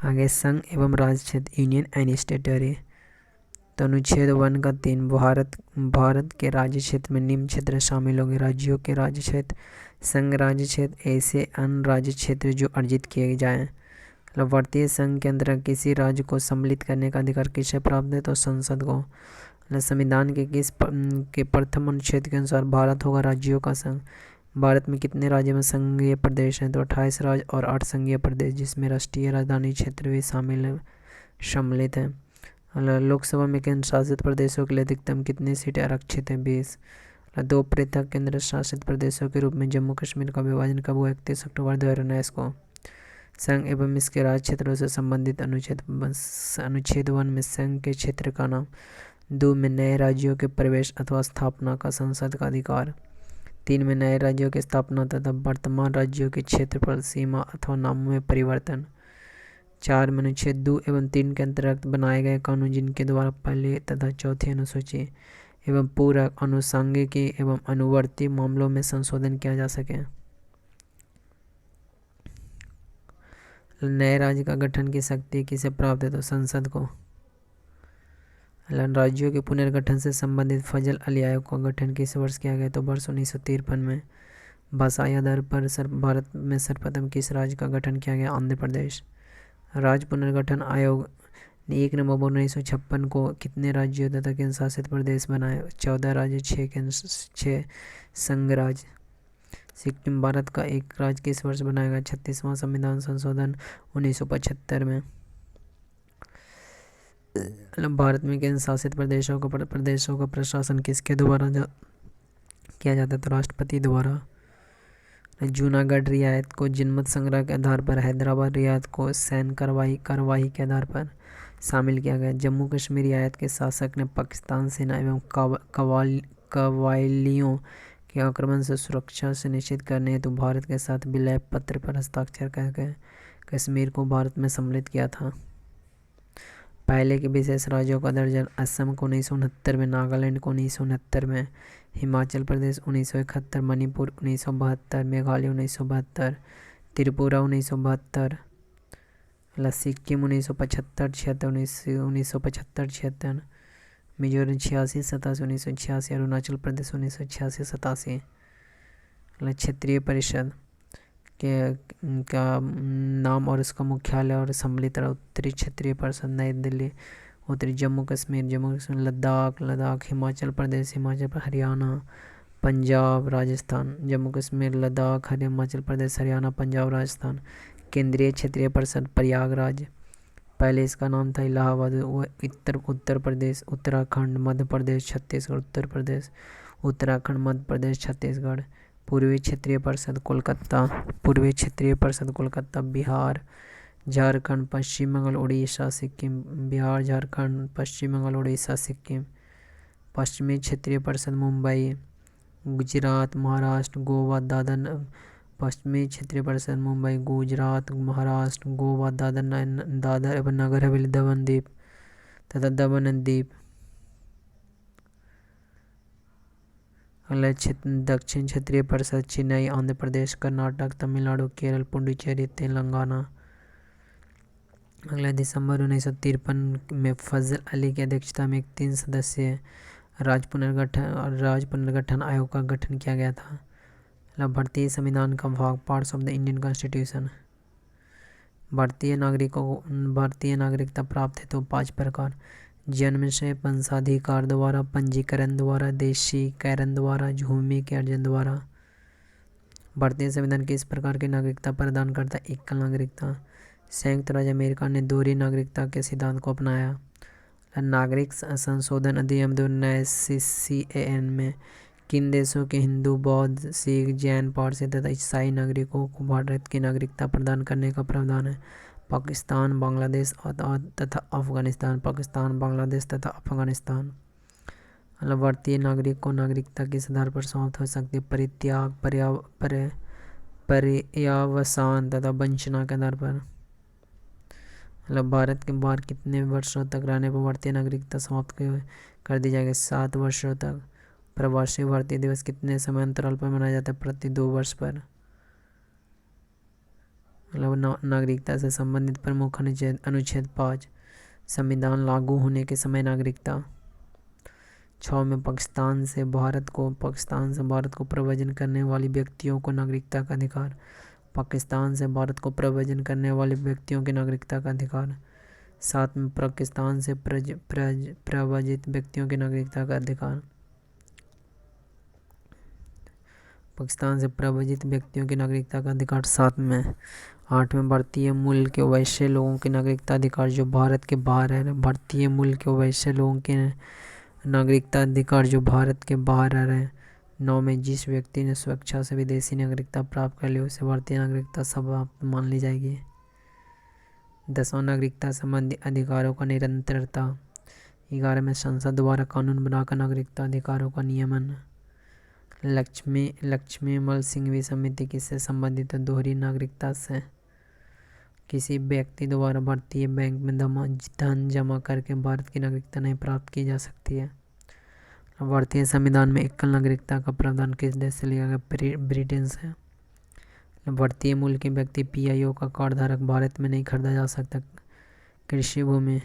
आगे संघ एवं राज्य क्षेत्र, यूनियन एंड टेरिटरी। तो अनुच्छेद 1 का 3, भारत के राज्य क्षेत्र में निम्न क्षेत्र शामिल होंगे: राज्यों के राज्य क्षेत्र, संघ राज्य क्षेत्र, ऐसे अन्य राज्य क्षेत्र जो अर्जित किए जाएं। मतलब भारतीय संघ के अंतर्गत किसी राज्य को सम्मिलित करने का अधिकार किसे प्राप्त है? तो संसद को। संविधान के प्रथम अनुच्छेद के अनुसार भारत होगा राज्यों का संघ। भारत में कितने राज्य में संघीय प्रदेश हैं? तो 28 राज्य और 8 संघीय प्रदेश, जिसमें राष्ट्रीय राजधानी क्षेत्र भी सम्मिलित हैं। लोकसभा में केंद्र शासित प्रदेशों के लिए अधिकतम कितनी सीटें आरक्षित हैं? 20। 2 पृथक केंद्र शासित प्रदेशों के रूप में जम्मू कश्मीर का विभाजन कब हुआ? 31 अक्टूबर 2019 को। संघ एवं इसके राज्य क्षेत्रों से संबंधित अनुच्छेद 1 में संघ के क्षेत्र का नाम। 2 में नए राज्यों के प्रवेश अथवा स्थापना का संसद का अधिकार। 3 में नए राज्यों की स्थापना तथा वर्तमान राज्यों के क्षेत्रफल, सीमा अथवा नामों में परिवर्तन। 4 में अनुच्छेद 2 एवं 3 के अंतर्गत बनाए गए कानून जिनके द्वारा पहले तथा चौथी अनुसूची एवं पूरक, अनुषंगिकी एवं अनुवर्ती मामलों में संशोधन किया जा सके। नए राज्य का गठन की शक्ति किसे प्राप्त है? तो संसद को। राज्यों के पुनर्गठन से संबंधित फजल अली आयोग का गठन किस वर्ष किया गया? तो वर्ष 1953 में। भाषाई आधार पर भारत में सर्वप्रथम किस राज्य का गठन किया गया? आंध्र प्रदेश। राज्य पुनर्गठन आयोग ने 1 नवंबर 1956 को कितने राज्यों तथा केंद्र शासित प्रदेश बनाए? 14 राज्य, 6 संघ राज्य। सिक्किम भारत का एक राज्य किस वर्ष बनाया गया? 36वां संविधान संशोधन 1975 में। भारत में केंद्र शासित प्रदेशों का प्रशासन किसके द्वारा किया जाता है? तो राष्ट्रपति द्वारा। जूनागढ़ रियायत को जनमत संग्रह के आधार पर, हैदराबाद रियायत को सैन्य कार्यवाही के आधार पर शामिल किया गया। जम्मू कश्मीर रियायत के शासक ने पाकिस्तान सेना एवं कबायलियों के आक्रमण से सुरक्षा सुनिश्चित करने हेतु भारत के साथ विलय पत्र पर हस्ताक्षर करके कश्मीर को भारत में सम्मिलित किया था। पहले के विशेष राज्यों का दर्जा असम को 1969 में, नागालैंड को 1969 में, हिमाचल प्रदेश 1971, मणिपुर 1972, मेघालय 1972, त्रिपुरा 1972, सिक्किम 1975-76, मिजोरम 86-87, अरुणाचल प्रदेश 1986-87। क्षेत्रीय परिषद का नाम और उसका मुख्यालय और सम्मिलित उत्तरी क्षेत्रीय परिषद नई दिल्ली। उत्तरी जम्मू कश्मीर, लद्दाख, हिमाचल प्रदेश, हरियाणा, पंजाब, राजस्थान। जम्मू कश्मीर, लद्दाख, हिमाचल प्रदेश, हरियाणा, पंजाब, राजस्थान। केंद्रीय क्षेत्रीय परिषद प्रयागराज, पहले इसका नाम था इलाहाबाद। उत्तर प्रदेश, उत्तराखंड, मध्य प्रदेश, छत्तीसगढ़। उत्तर प्रदेश, उत्तराखंड, मध्य प्रदेश, छत्तीसगढ़। पूर्वी क्षेत्रीय परिषद कोलकाता, बिहार, झारखंड, पश्चिम बंगाल, उड़ीसा, सिक्किम। बिहार, झारखंड, पश्चिम बंगाल, उड़ीसा, सिक्किम। पश्चिमी क्षेत्रीय परिषद मुंबई, गुजरात, महाराष्ट्र, गोवा, पश्चिमी क्षेत्रीय परिषद मुंबई, गुजरात, महाराष्ट्र, गोवा, दादर एवं नगर हवेली, दमन द्वीप तथा दमन एंड दीप। दक्षिण क्षेत्रीय परिषद चेन्नई, आंध्र प्रदेश, कर्नाटक, तमिलनाडु, केरल, पुडुचेरी, तेलंगाना। अगला दिसंबर 1953 में फजल अली की अध्यक्षता में एक 3 सदस्यीय राज्य पुनर्गठन आयोग का गठन किया गया था। भारतीय संविधान का भाग, parts of the Indian constitution. भारतीय नागरिकता प्राप्त है तो 5 प्रकार: जन्म से, वंशाधिकार द्वारा, पंजीकरण द्वारा, देशीकरण द्वारा, भूमि के अर्जन द्वारा। भारतीय संविधान किस प्रकार की नागरिकता प्रदान करता है? एकल नागरिकता। संयुक्त राज्य अमेरिका ने दोहरी नागरिकता के सिद्धांत को अपनाया। नागरिक संशोधन अधिनियम 2019 CAN में किन देशों के हिंदू, बौद्ध, सिख, जैन, पारसी तथा ईसाई नागरिकों को भारत की नागरिकता प्रदान करने का प्रावधान है? पाकिस्तान, बांग्लादेश तथा अफगानिस्तान। पाकिस्तान, बांग्लादेश तथा अफगानिस्तान। भारतीय नागरिक को नागरिकता किस आधार पर समाप्त हो सकती है? परित्याग, पर्यावसान तथा वंचना के आधार पर। भारत के बाहर कितने वर्षों तक रहने पर भारतीय नागरिकता समाप्त कर दी जाएगी? 7 वर्षों तक। प्रवासी भारतीय दिवस कितने समय अंतराल पर मनाया जाता है? प्रति 2 वर्ष पर। मतलब नागरिकता से संबंधित प्रमुख अनुच्छेद अनुच्छेद 5 संविधान लागू होने के समय नागरिकता। 6 में पाकिस्तान से भारत को प्रव्रजन करने वाले व्यक्तियों को नागरिकता का अधिकार। पाकिस्तान से भारत को प्रव्रजन करने वाले व्यक्तियों की नागरिकता का अधिकार। 7 में पाकिस्तान से प्रव्रजित व्यक्तियों की नागरिकता का अधिकार। पाकिस्तान से प्रव्रजित व्यक्तियों की नागरिकता का अधिकार 7 में। 8 में भारतीय मूल के वैश्य लोगों की नागरिकता अधिकार जो भारत के बाहर है। भारतीय मूल के वैश्य लोगों के नागरिकता अधिकार जो भारत के बाहर रह रहे हैं। 9 में जिस व्यक्ति ने स्वेच्छा से विदेशी नागरिकता प्राप्त कर ली उसे भारतीय नागरिकता समाप्त मान ली जाएगी। 10वां नागरिकता संबंधी अधिकारों का निरंतरता। 11 में संसद द्वारा कानून बनाकर नागरिकता अधिकारों का नियमन। लक्ष्मीमल सिंघवी समिति किससे संबंधित है? दोहरी नागरिकता से। किसी व्यक्ति द्वारा भारतीय बैंक में धन जमा करके भारत की नागरिकता नहीं प्राप्त की जा सकती है। भारतीय संविधान में एकल नागरिकता का प्रावधान किस देश से लिया गया? ब्रिटेन से। भारतीय मूल के व्यक्ति पीआईओ का कार्ड धारक भारत में नहीं खरीदा जा सकता। कृषि भूमि।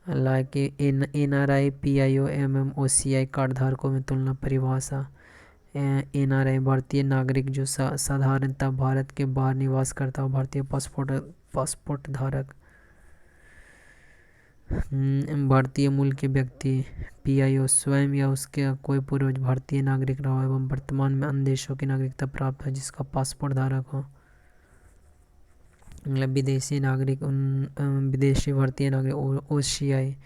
हालांकि एनआरआई पीआईओ एवं ओसीआई कार्ड धारकों में तुलना। परिभाषा। एनआरआई भारतीय नागरिक जो साधारणतः भारत के बाहर निवास करता हो। भारतीय पासपोर्ट धारक। भारतीय मूल के व्यक्ति पीआईओ स्वयं या उसके कोई पूर्वज भारतीय नागरिक रहा हो एवं वर्तमान में अन्य देशों की नागरिकता प्राप्त है जिसका पासपोर्ट धारक हो। मतलब विदेशी भारतीय नागरिक ओसीआई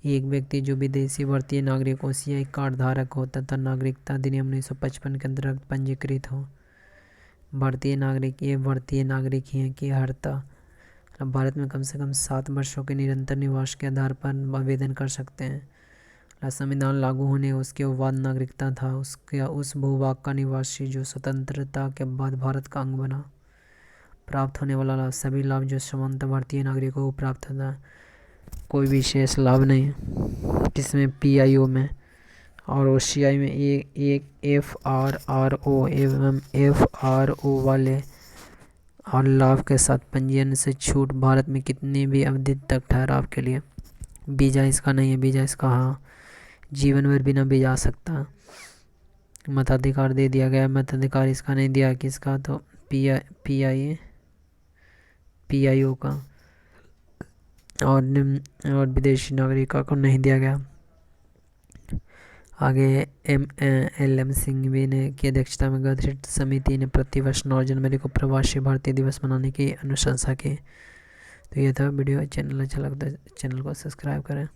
एक व्यक्ति जो विदेशी भारतीय नागरिक ओसीआई कार्ड धारक हो तथा नागरिकता अधिनियम 1955 के अंतर्गत पंजीकृत हो। भारतीय नागरिक ये भारतीय नागरिक ही हैं कि अर्हता भारत में कम से कम 7 वर्षों के निरंतर निवास के आधार पर आवेदन कर सकते हैं। संविधान लागू होने उसके बाद नागरिकता था उस भूभाग का निवासी जो स्वतंत्रता के बाद भारत का अंग बना। प्राप्त होने वाला लाभ। सभी लाभ जो सामान्यतः भारतीय नागरिकों को प्राप्त होता है, कोई विशेष लाभ नहीं। किसमें? पीआईओ में। और ओसीआई में एक एफआरआरओ एवं एफआरओ वाले और लाभ के साथ पंजीयन से छूट भारत में कितनी भी अवधि तक ठहराव के लिए। वीजा इसका नहीं है। वीजा इसका हाँ जीवन भर बिना वीजा आ सकता। मताधिकार दे दिया गया। मताधिकार इसका नहीं दिया किसका? तो पीआईओ का। और विदेशी नागरिकों को नहीं दिया गया। आगे एल.एम. सिंघवी ने की अध्यक्षता में गठित समिति ने प्रतिवर्ष 9 जनवरी को प्रवासी भारतीय दिवस मनाने की अनुशंसा की। तो ये था वीडियो। चैनल अच्छा लगता है चैनल को सब्सक्राइब करें।